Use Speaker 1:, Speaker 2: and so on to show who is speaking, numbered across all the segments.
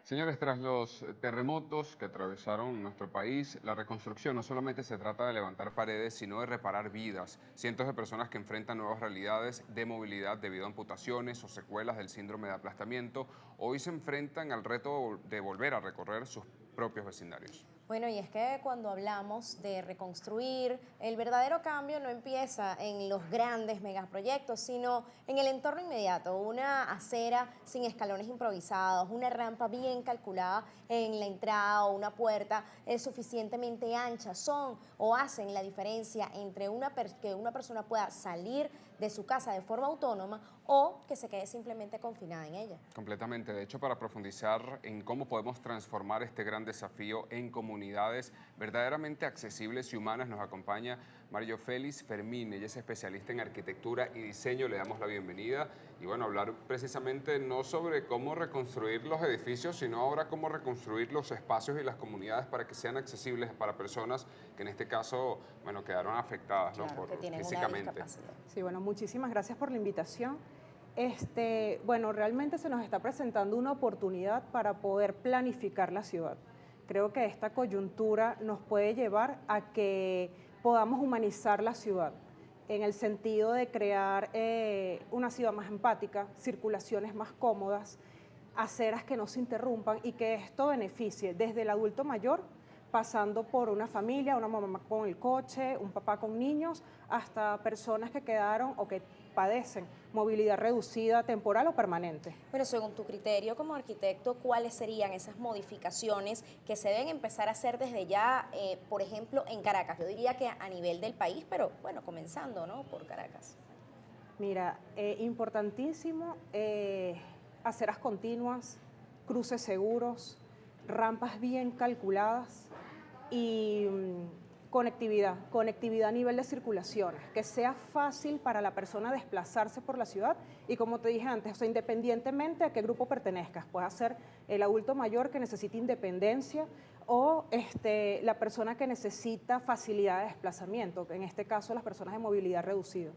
Speaker 1: Señores, tras los terremotos que atravesaron nuestro país, la reconstrucción no solamente se trata de levantar paredes, sino de reparar vidas. Cientos de personas que enfrentan nuevas realidades de movilidad debido a amputaciones o secuelas del síndrome de aplastamiento, hoy se enfrentan al reto de volver a recorrer sus propios vecindarios.
Speaker 2: Bueno, y es que cuando hablamos de reconstruir, el verdadero cambio no empieza en los grandes megaproyectos, sino en el entorno inmediato. Una acera sin escalones improvisados, una rampa bien calculada en la entrada o una puerta suficientemente ancha son o hacen la diferencia entre que una persona pueda salir de su casa de forma autónoma o que se quede simplemente confinada en ella.
Speaker 1: Completamente. De hecho, para profundizar en cómo podemos transformar este gran desafío en comunidades verdaderamente accesibles y humanas, nos acompaña Mario Félix Fermín. Ella es especialista en arquitectura y diseño. Le damos la bienvenida. Y bueno, hablar precisamente no sobre cómo reconstruir los edificios, sino ahora cómo reconstruir los espacios y las comunidades para que sean accesibles para personas que en este caso, bueno, quedaron afectadas, ¿no?
Speaker 2: Claro, que tienen una
Speaker 1: Físicamente.
Speaker 2: discapacidad.
Speaker 3: Sí, bueno, muchísimas gracias por la invitación. Bueno, realmente se nos está presentando una oportunidad para poder planificar la ciudad. Creo que esta coyuntura nos puede llevar a que podamos humanizar la ciudad en el sentido de crear una ciudad más empática, circulaciones más cómodas, aceras que no se interrumpan y que esto beneficie desde el adulto mayor, pasando por una familia, una mamá con el coche, un papá con niños, hasta personas que quedaron o que padecen movilidad reducida temporal o permanente.
Speaker 2: Pero según tu criterio como arquitecto, ¿cuáles serían esas modificaciones que se deben empezar a hacer desde ya, por ejemplo, en Caracas? Yo diría que a nivel del país, pero bueno, comenzando, ¿no? Por Caracas.
Speaker 3: Mira, importantísimo, aceras continuas, cruces seguros, rampas bien calculadas y conectividad a nivel de circulaciones, que sea fácil para la persona desplazarse por la ciudad y como te dije antes, o sea, independientemente a qué grupo pertenezcas, puede ser el adulto mayor que necesita independencia o la persona que necesita facilidad de desplazamiento, en este caso las personas de movilidad reducida.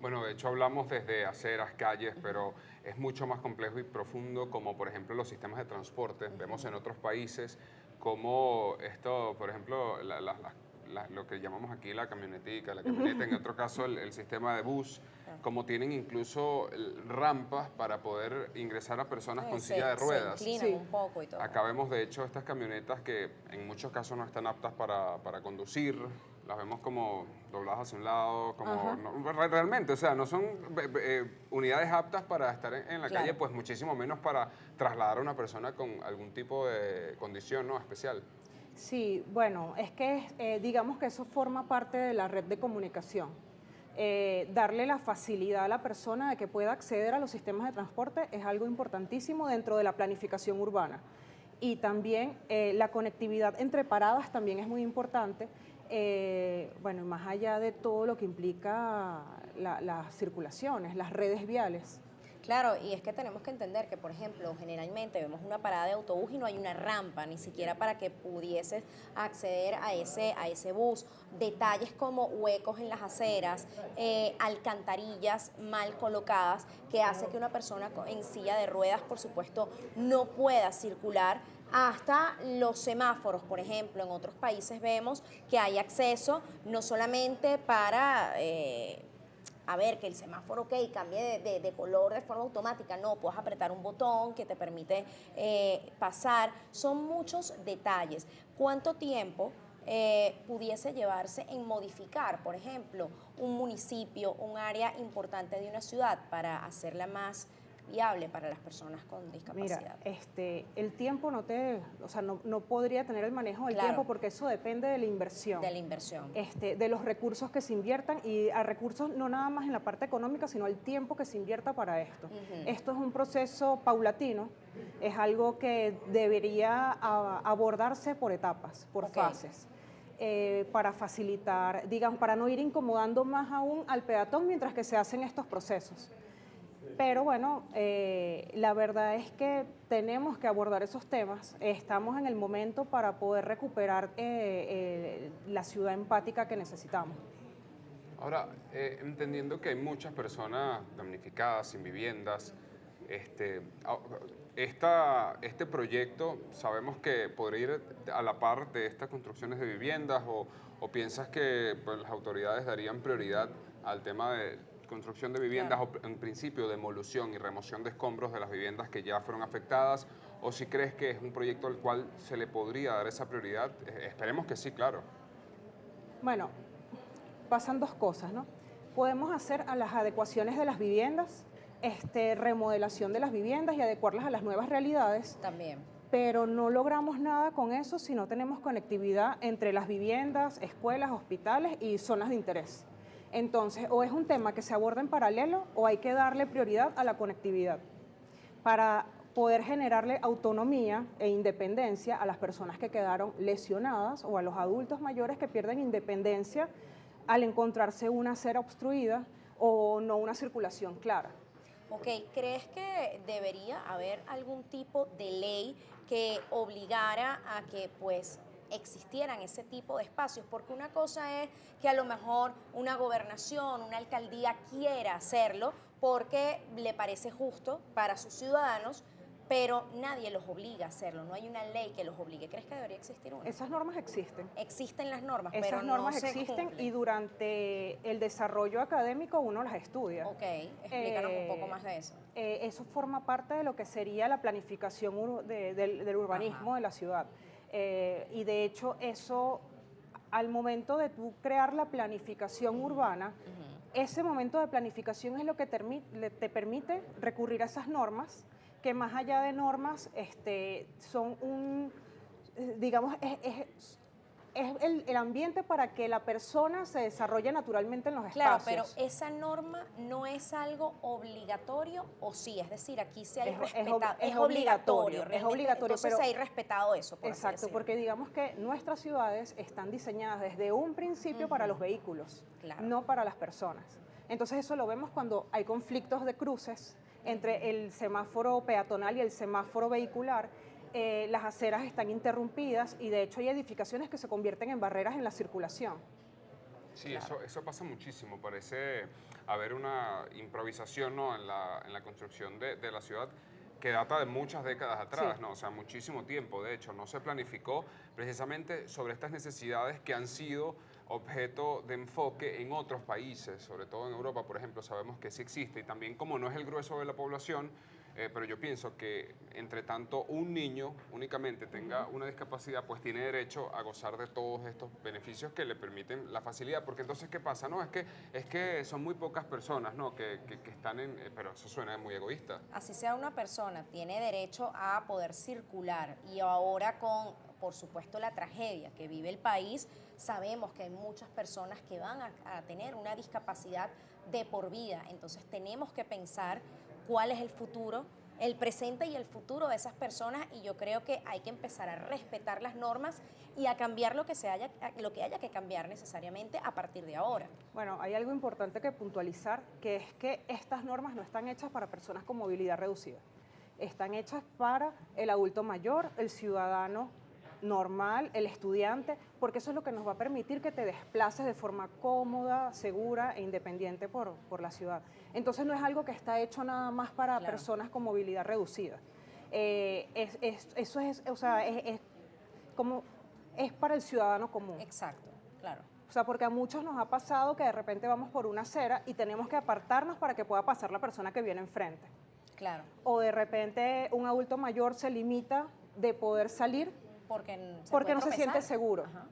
Speaker 1: Bueno, de hecho hablamos desde aceras, calles, pero es mucho más complejo y profundo, como por ejemplo los sistemas de transporte. Vemos en otros países como esto, por ejemplo, lo que llamamos aquí la camionetica, la camioneta, en otro caso el sistema de bus,
Speaker 2: Claro.
Speaker 1: como tienen incluso rampas para poder ingresar a personas con
Speaker 2: Se,
Speaker 1: silla de
Speaker 2: se
Speaker 1: ruedas.
Speaker 2: inclinan
Speaker 3: Sí.
Speaker 2: un poco y todo.
Speaker 1: Acá vemos de hecho estas camionetas que en muchos casos no están aptas para conducir, las vemos como dobladas hacia un lado, como
Speaker 3: Ajá.
Speaker 1: realmente, o sea, no son unidades aptas para estar en la
Speaker 2: Claro.
Speaker 1: calle, pues muchísimo menos para trasladar a una persona con algún tipo de condición, ¿no? Especial.
Speaker 3: Sí, bueno, es que digamos que eso forma parte de la red de comunicación. Darle la facilidad a la persona de que pueda acceder a los sistemas de transporte es algo importantísimo dentro de la planificación urbana. Y también la conectividad entre paradas también es muy importante. Bueno, más allá de todo lo que implica las circulaciones, las redes viales.
Speaker 2: Claro, y es que tenemos que entender que, por ejemplo, generalmente vemos una parada de autobús y no hay una rampa, ni siquiera para que pudieses acceder a ese bus. Detalles como huecos en las aceras, alcantarillas mal colocadas, que hace que una persona en silla de ruedas, por supuesto, no pueda circular. Hasta los semáforos, por ejemplo, en otros países vemos que hay acceso no solamente para a ver, que el semáforo, ok, cambie de color de forma automática. No, puedes apretar un botón que te permite pasar. Son muchos detalles. ¿Cuánto tiempo pudiese llevarse en modificar, por ejemplo, un municipio, un área importante de una ciudad para hacerla más viable para las personas con
Speaker 3: Mira,
Speaker 2: discapacidad?
Speaker 3: el tiempo o sea, no podría tener el manejo del
Speaker 2: Claro,
Speaker 3: tiempo porque eso depende de la inversión,
Speaker 2: de la inversión.
Speaker 3: de los recursos que se inviertan y a recursos no nada más en la parte económica, sino el tiempo que se invierta para esto. Esto es un proceso paulatino, es algo que debería abordarse por etapas, por
Speaker 2: Ok.
Speaker 3: fases. Para facilitar, digamos, para no ir incomodando más aún al peatón mientras que se hacen estos procesos. Pero bueno, la verdad es que tenemos que abordar esos temas. Estamos en el momento para poder recuperar la ciudad empática que necesitamos.
Speaker 1: Ahora, entendiendo que hay muchas personas damnificadas, sin viviendas, Este proyecto sabemos que podría ir a la par de estas construcciones de viviendas o piensas que pues, las autoridades darían prioridad al tema de construcción de viviendas o en principio demolición y remoción de escombros de las viviendas que ya fueron afectadas, o si crees que es un proyecto al cual se le podría dar esa prioridad. Esperemos que sí, claro.
Speaker 3: Bueno, pasan dos cosas, ¿no? Podemos hacer a las adecuaciones de las viviendas, remodelación de las viviendas y adecuarlas a las nuevas realidades.
Speaker 2: También.
Speaker 3: Pero no logramos nada con eso si no tenemos conectividad entre las viviendas, escuelas, hospitales y zonas de interés. Entonces, o es un tema que se aborda en paralelo o hay que darle prioridad a la conectividad para poder generarle autonomía e independencia a las personas que quedaron lesionadas o a los adultos mayores que pierden independencia al encontrarse una acera obstruida o no una circulación clara.
Speaker 2: Ok, ¿crees que debería haber algún tipo de ley que obligara a que pues existieran ese tipo de espacios? Porque una cosa es que a lo mejor una gobernación, una alcaldía quiera hacerlo porque le parece justo para sus ciudadanos, pero nadie los obliga a hacerlo, no hay una ley que los obligue. ¿Crees que debería existir una?
Speaker 3: Esas normas existen.
Speaker 2: Existen las normas,
Speaker 3: Esas
Speaker 2: pero
Speaker 3: normas
Speaker 2: no se
Speaker 3: existen
Speaker 2: cumplen.
Speaker 3: y durante el desarrollo académico uno las estudia.
Speaker 2: Ok, explícanos un poco más de eso.
Speaker 3: Eso forma parte de lo que sería la planificación del urbanismo de la ciudad. Y de hecho eso, al momento de tú crear la planificación urbana, ese momento de planificación es lo que te permite recurrir a esas normas, que más allá de normas son digamos, es el ambiente para que la persona se desarrolle naturalmente en los espacios.
Speaker 2: Claro, pero esa norma no es algo obligatorio, ¿o sí? Es decir, aquí se hay respetado.
Speaker 3: Es obligatorio.
Speaker 2: Entonces
Speaker 3: pero,
Speaker 2: se hay respetado eso, por así
Speaker 3: exacto,
Speaker 2: decirlo.
Speaker 3: porque digamos que nuestras ciudades están diseñadas desde un principio para los vehículos, no para las personas. Entonces eso lo vemos cuando hay conflictos de cruces entre el semáforo peatonal y el semáforo vehicular. Las aceras están interrumpidas y de hecho hay edificaciones que se convierten en barreras en la circulación.
Speaker 1: Sí, eso pasa muchísimo. Parece haber una improvisación, ¿no?, en la construcción de la ciudad que data de muchas décadas atrás,
Speaker 3: Sí.
Speaker 1: ¿no? O sea, muchísimo tiempo. De hecho, no se planificó precisamente sobre estas necesidades que han sido objeto de enfoque en otros países, sobre todo en Europa, por ejemplo, sabemos que sí existe. Y también, como no es el grueso de la población, pero yo pienso que, entre tanto, un niño únicamente tenga una discapacidad, pues tiene derecho a gozar de todos estos beneficios que le permiten la facilidad. Porque entonces, ¿qué pasa? No, es que son muy pocas personas, ¿no?, que están en... pero eso suena muy egoísta.
Speaker 2: Así sea una persona, tiene derecho a poder circular. Y ahora con, por supuesto, la tragedia que vive el país, sabemos que hay muchas personas que van a tener una discapacidad de por vida. Entonces tenemos que pensar cuál es el futuro, el presente y el futuro de esas personas, y yo creo que hay que empezar a respetar las normas y a cambiar lo que haya que cambiar necesariamente a partir de ahora.
Speaker 3: Bueno, hay algo importante que puntualizar, que es que estas normas no están hechas para personas con movilidad reducida. Están hechas para el adulto mayor, el ciudadano normal, el estudiante, porque eso es lo que nos va a permitir que te desplaces de forma cómoda, segura e independiente por la ciudad. Entonces no es algo que está hecho nada más para personas con movilidad reducida. Eso es, o sea, es para el ciudadano común.
Speaker 2: Exacto, claro.
Speaker 3: O sea, porque a muchos nos ha pasado que de repente vamos por una acera y tenemos que apartarnos para que pueda pasar la persona que viene enfrente.
Speaker 2: Claro.
Speaker 3: O de repente un adulto mayor se limita de poder salir porque no se siente seguro.
Speaker 2: Ajá.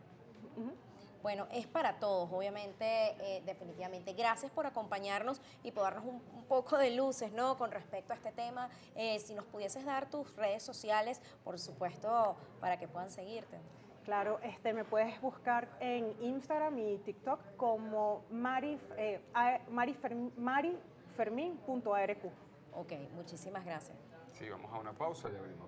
Speaker 2: Bueno, es para todos, obviamente, definitivamente. Gracias por acompañarnos y por darnos un poco de luces, ¿no?, con respecto a este tema. Si nos pudieses dar tus redes sociales, por supuesto, para que puedan seguirte.
Speaker 3: Claro, me puedes buscar en Instagram y TikTok como marifermin.arq.
Speaker 2: Ok, muchísimas gracias.
Speaker 1: Sí, vamos a una pausa y ya venimos.